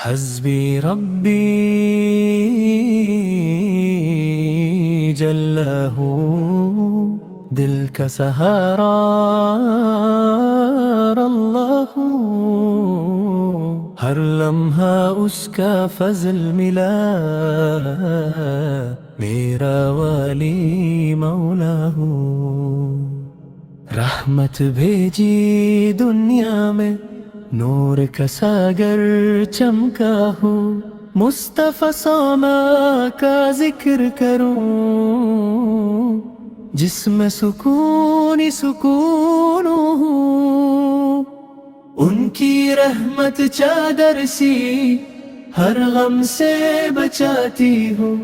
حسبي ربی جل ہو، دل کا سہارا اللہ، ہر لمحہ اس کا فضل ملا، میرا والی مولا ہو۔ رحمت بھیجی دنیا میں، نور کا ساگر چمکا ہو، مصطفیٰ سونا کا ذکر کروں، جس میں سکون ہی سکون ہو۔ ان کی رحمت چادر سی ہر غم سے بچاتی ہو،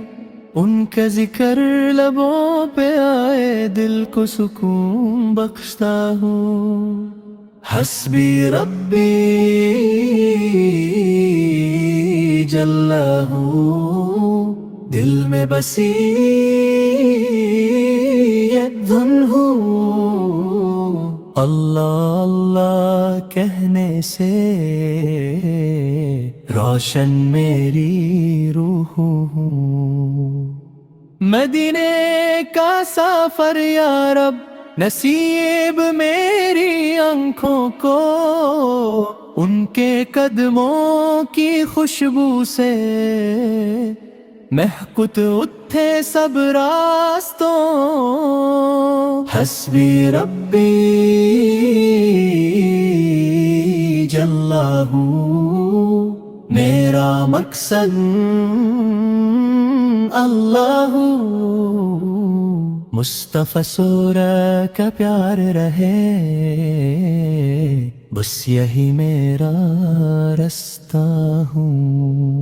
ان کا ذکر لبوں پہ آئے دل کو سکون بخشتا ہو۔ حسبی ربی جل ہو، دل میں بسی یہ دھن ہو، اللہ اللہ کہنے سے روشن میری روح ہو۔ مدینے کا سفر یا رب نصیب میری آنکھوں کو، ان کے قدموں کی خوشبو سے مہکت اٹھے سب راستوں۔ حسبی ربی جل ہو، میرا مقصد اللہ، مصطفیٰ سورہ کا پیار رہے، بس یہی میرا رستہ ہوں۔